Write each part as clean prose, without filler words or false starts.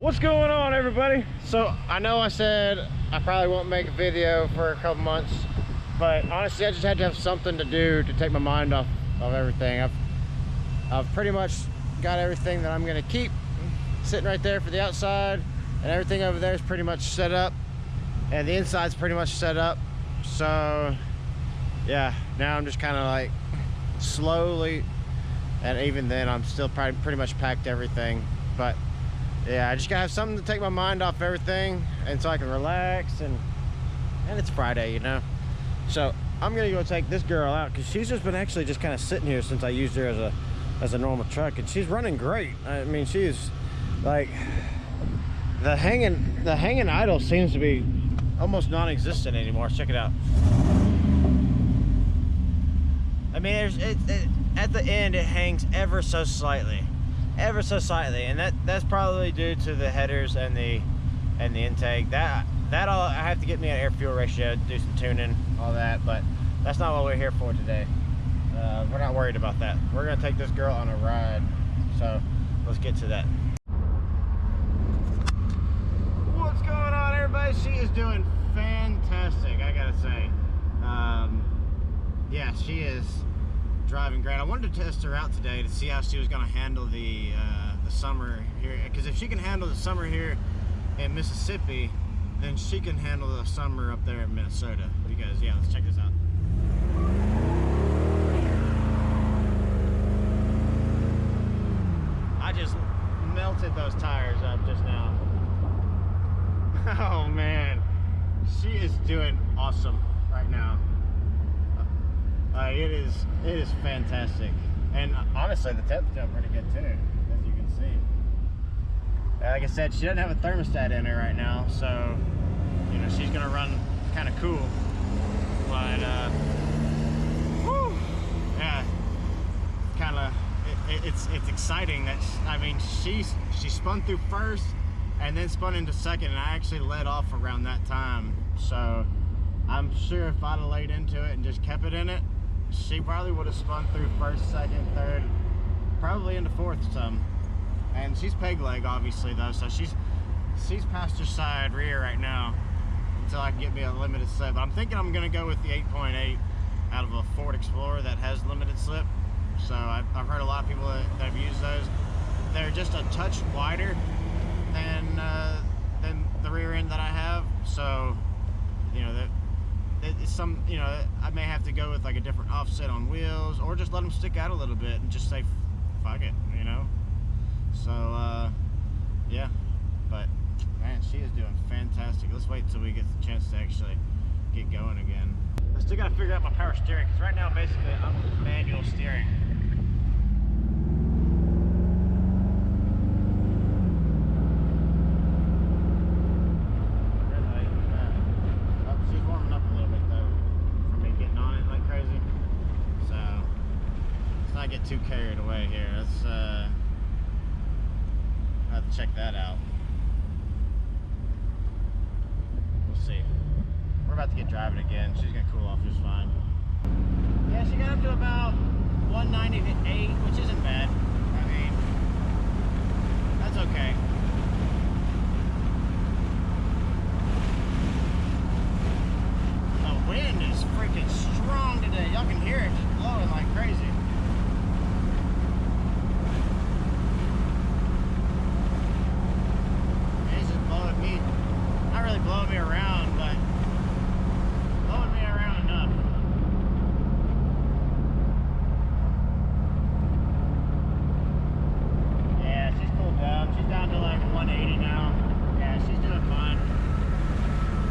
What's going on, everybody? So I know I said I probably won't make a video for a couple months, but honestly I just had to have something to do to take my mind off of everything. I've pretty much got everything that I'm gonna keep sitting right there for the outside, and everything over there is pretty much set up, and the inside's pretty much set up. So yeah, now I'm just kind of like slowly, and even then I'm still pretty much packed everything. But yeah, I just gotta have something to take my mind off everything, and so I can relax, and it's Friday, you know. So I'm gonna go take this girl out because she's just been actually just kind of sitting here since I used her as a normal truck, and she's running great. I mean, she's like the hanging idle seems to be almost non-existent anymore. Check it out. I mean, at the end it hangs ever so slightly, and that's probably due to the headers and the intake. That'll I have to get me an air fuel ratio, do some tuning, all that, but that's not what we're here for today. We're not worried about that. We're gonna take this girl on a ride, so let's get to that. What's going on, everybody? She is doing fantastic, I gotta say. Yeah, she is driving great. I wanted to test her out today to see how she was going to handle the summer here, because if she can handle the summer here in Mississippi, then she can handle the summer up there in Minnesota. What do you guys? Yeah, let's check this out. I just melted those tires up just now. Oh man, she is doing awesome right now. It is fantastic, and honestly the temp's doing pretty good too, as you can see. Like I said, she doesn't have a thermostat in her right now, so you know she's gonna run kind of cool. But whew, yeah, kind of it's exciting that I mean she spun through first and then spun into second, and I actually let off around that time. So I'm sure if I'd have laid into it and just kept it in it, she probably would have spun through first, second, third, probably into fourth some. And she's peg leg obviously though, so she's passenger side rear right now until I can get me a limited slip. But I'm thinking I'm gonna go with the 8.8 out of a Ford Explorer that has limited slip. So I've heard a lot of people that have used those. They're just a touch wider than the rear end that I have. So you know that it's some, you know, I may have to go with like a different offset on wheels, or just let them stick out a little bit and just say fuck it, you know. So yeah, but man, she is doing fantastic. Let's wait until we get the chance to actually get going again. I still gotta figure out my power steering, because right now basically I'm manual steering. Get too carried away here. Let's I have to check that out. We'll see. We're about to get driving again. She's gonna cool off just fine. Yeah, she got up to about 198, which isn't bad. I mean, that's okay. The wind is freaking strong today. Y'all can hear it just blowing like crazy. Not really blowing me around, but blowing me around enough. Yeah, she's cooled down. She's down to like 180 now. Yeah, she's doing fine.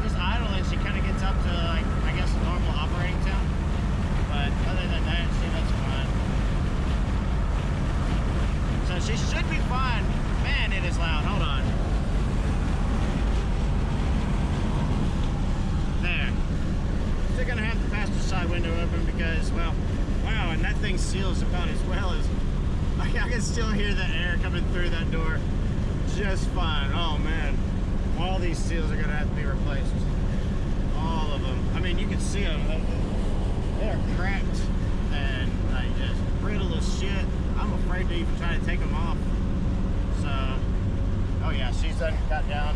Just idling, she kind of gets up to like, I guess, normal operating temp. But other than that, she looks fine. So she should be fine. Man, it is loud. Hold on. There. Still gonna have the passenger side window open because, well, wow, and that thing seals about as well as I can still hear the air coming through that door just fine. Oh man, all these seals are gonna have to be replaced. All of them. I mean, you can see them. They are cracked and like just brittle as shit. I'm afraid to even try to take them off. So, oh yeah, she's she's got down,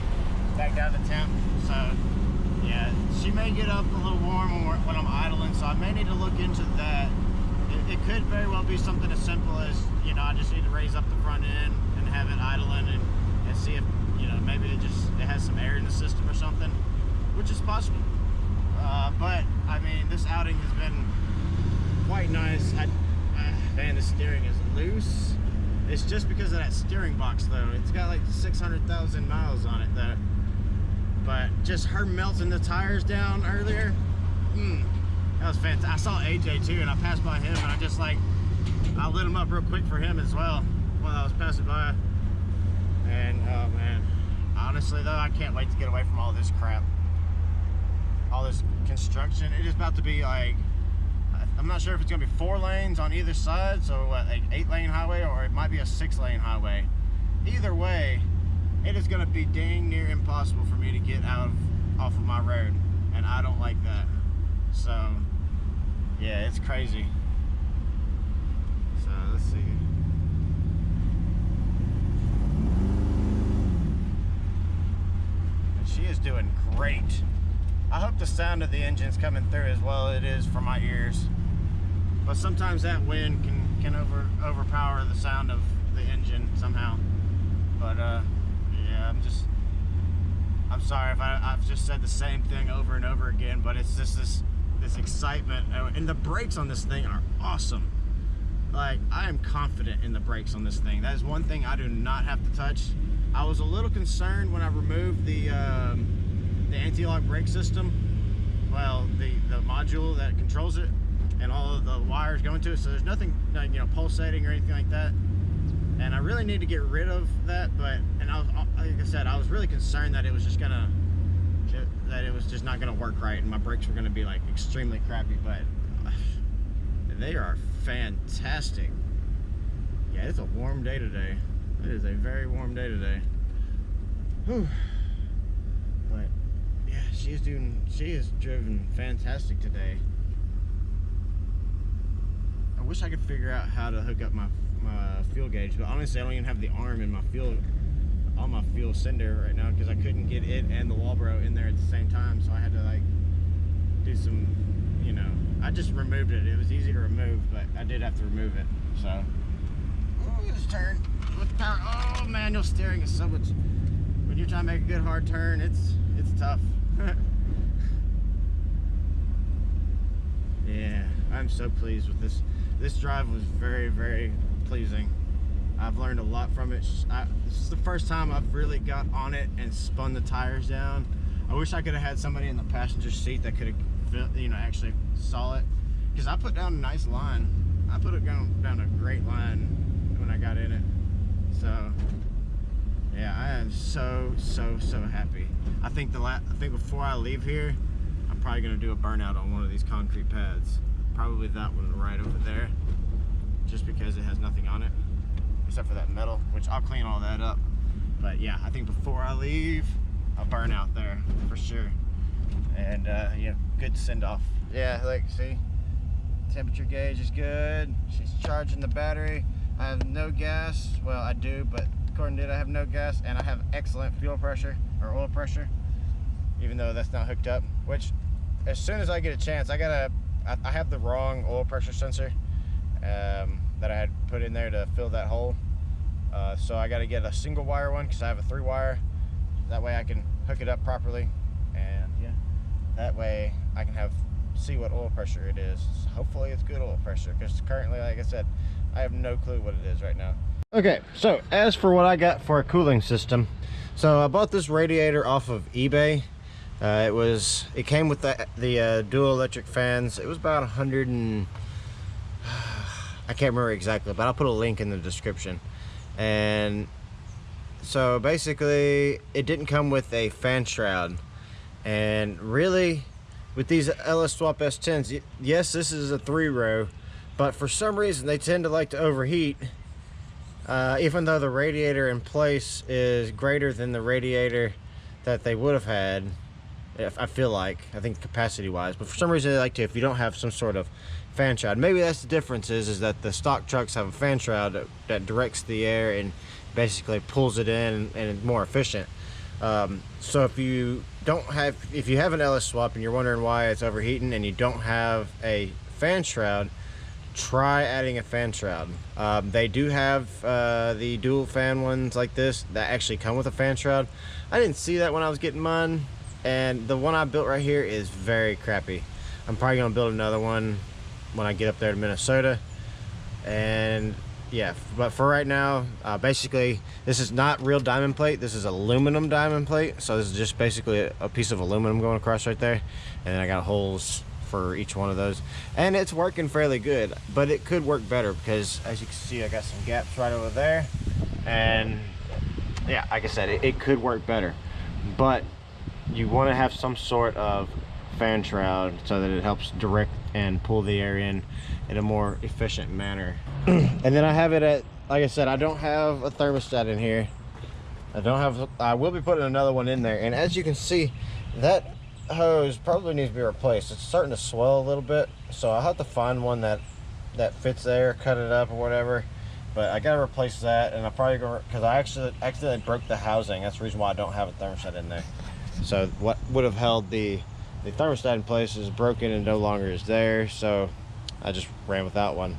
back down to temp. So yeah, she may get up a little warm when I'm idling, so I may need to look into that. It could very well be something as simple as, you know, I just need to raise up the front end and have it idling and see if, you know, maybe it has some air in the system or something, which is possible. But I mean, this outing has been quite nice. Man, the steering is loose. It's just because of that steering box though. It's got like 600,000 miles on it though. But just her melting the tires down earlier, that was fantastic. I saw AJ too, and I passed by him, and I lit him up real quick for him as well while I was passing by. And oh man, honestly though, I can't wait to get away from all this crap, all this construction. It is about to be like, I'm not sure if it's gonna be 4 lanes on either side, so what, like 8-lane highway, or it might be a 6-lane highway. Either way, it is gonna be dang near impossible for me to get off of my road, and I don't like that. So yeah, it's crazy. So let's see. And she is doing great. I hope the sound of the engine's coming through as well. It is for my ears, but sometimes that wind can overpower the sound of the engine somehow. But yeah, I'm sorry if I've just said the same thing over and over again, but it's just this excitement. And the brakes on this thing are awesome. Like, I am confident in the brakes on this thing. That is one thing I do not have to touch. I was a little concerned when I removed the anti-lock brake system. Well, the module that controls it and all of the wires going to it. So there's nothing, like, you know, pulsating or anything like that. And I really need to get rid of that. But, and like I said, I was really concerned that it was just not gonna work right, and my brakes were gonna be like extremely crappy. But they are fantastic. Yeah, it's a warm day today. It is a very warm day today. Whew. But yeah, she is driven fantastic today. I wish I could figure out how to hook up my fuel gauge, but honestly I don't even have the arm in my on my fuel sender right now, because I couldn't get it and the Walbro in there at the same time, so I had to like do some, you know, I just removed it. It was easy to remove, but I did have to remove it. So ooh, this turn with the power, oh manual steering is so much, when you're trying to make a good hard turn, it's tough. Yeah, I'm so pleased with this drive. Was very, very pleasing. I've learned a lot from it. This is the first time I've really got on it and spun the tires down. I wish I could have had somebody in the passenger seat that could have, you know, actually saw it, because I put down a nice line. I put it down a great line when I got in it. So yeah, I am so happy. I think before I leave here, I'm probably gonna do a burnout on one of these concrete pads. Probably that one right over there, just because it has nothing on it except for that metal, which I'll clean all that up. But yeah, I think before I leave, I'll burn out there for sure. And yeah, good send off. Yeah, like, see, temperature gauge is good. She's charging the battery. I have no gas. Well, I do, but according to it, I have no gas, and I have excellent fuel pressure or oil pressure, even though that's not hooked up. Which, as soon as I get a chance, I have the wrong oil pressure sensor that I had put in there to fill that hole. So I got to get a single wire one, because I have a 3-wire. That way I can hook it up properly, and yeah, that way I can see what oil pressure it is. Hopefully it's good oil pressure, because currently, like I said, I have no clue what it is right now. Okay, so as for what I got for a cooling system, so I bought this radiator off of eBay. It came with the dual electric fans. It was about 100 and I can't remember exactly, but I'll put a link in the description. And so basically it didn't come with a fan shroud. And really, with these LS Swap S10s, yes, this is a 3-row, but for some reason they tend to like to overheat, even though the radiator in place is greater than the radiator that they would have had. I think capacity wise, but for some reason they like to, if you don't have some sort of fan shroud. Maybe that's the difference, is that the stock trucks have a fan shroud that directs the air and basically pulls it in and it's more efficient. So if you have an LS swap and you're wondering why it's overheating and you don't have a fan shroud, try adding a fan shroud. They do have the dual fan ones like this that actually come with a fan shroud. I didn't see that when I was getting mine, and the one I built right here is very crappy. I'm probably gonna build another one when I get up there to Minnesota. And yeah, but for right now, basically this is not real diamond plate, this is aluminum diamond plate. So this is just basically a piece of aluminum going across right there, and then I got holes for each one of those, and it's working fairly good, but it could work better because as you can see I got some gaps right over there, and yeah, like I said, it could work better, but you want to have some sort of fan shroud so that it helps direct and pull the air in a more efficient manner. And then I have it at, like I said, I don't have a thermostat in here. I will be putting another one in there, and as you can see, that hose probably needs to be replaced. It's starting to swell a little bit, so I'll have to find one that fits there, cut it up or whatever. But I gotta replace that, and I probably go, because I actually accidentally broke the housing. That's the reason why I don't have a thermostat in there. So what would have held the thermostat in place is broken and no longer is there, so I just ran without one.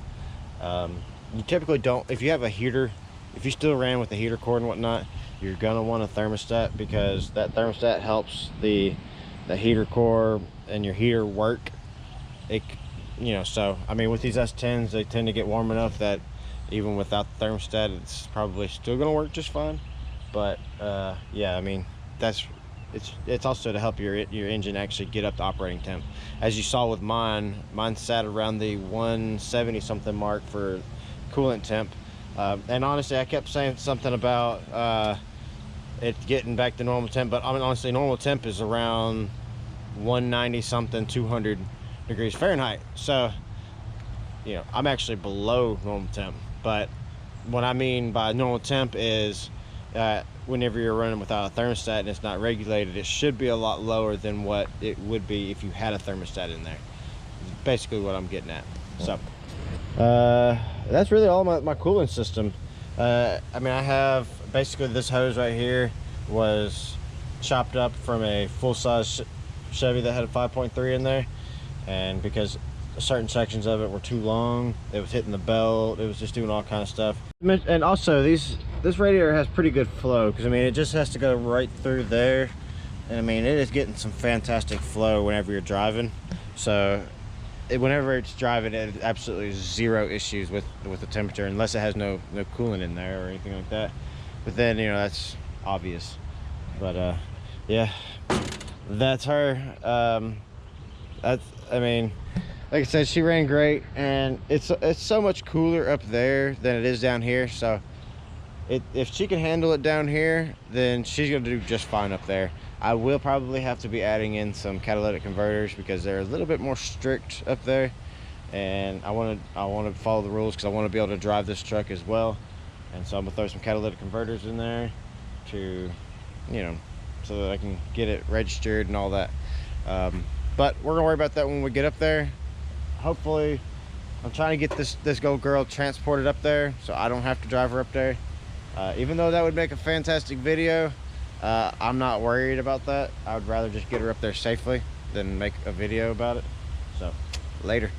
You typically don't, if you have a heater, if you still ran with the heater cord and whatnot, you're gonna want a thermostat, because that thermostat helps the heater core and your heater work. So I mean, with these S10s, they tend to get warm enough that even without the thermostat, it's probably still gonna work just fine. But yeah, I mean, it's also to help your engine actually get up to operating temp. As you saw with mine sat around the 170 something mark for coolant temp, and honestly I kept saying something about it getting back to normal temp, but I mean, honestly, normal temp is around 190 something, 200 degrees Fahrenheit. So I'm actually below normal temp. But what I mean by normal temp is whenever you're running without a thermostat and it's not regulated, it should be a lot lower than what it would be if you had a thermostat in there. It's basically what I'm getting at. So that's really all my cooling system. I mean, I have basically this hose right here was chopped up from a full-size Chevy that had a 5.3 in there, and because certain sections of it were too long, it was hitting the belt, it was just doing all kind of stuff. And also this radiator has pretty good flow, because I mean, it just has to go right through there, and I mean, it is getting some fantastic flow whenever you're driving. So whenever it's driving, it absolutely zero issues with the temperature, unless it has no coolant in there or anything like that. But then that's obvious. But yeah, that's her. I mean, like I said, she ran great, and it's so much cooler up there than it is down here. So if she can handle it down here, then she's gonna do just fine up there. I will probably have to be adding in some catalytic converters, because they're a little bit more strict up there, and I want to follow the rules, because I want to be able to drive this truck as well. And so I'm gonna throw some catalytic converters in there to, so that I can get it registered and all that. But we're gonna worry about that when we get up there. Hopefully, I'm trying to get this gold girl transported up there so I don't have to drive her up there. Even though that would make a fantastic video, I'm not worried about that. I would rather just get her up there safely than make a video about it. So later.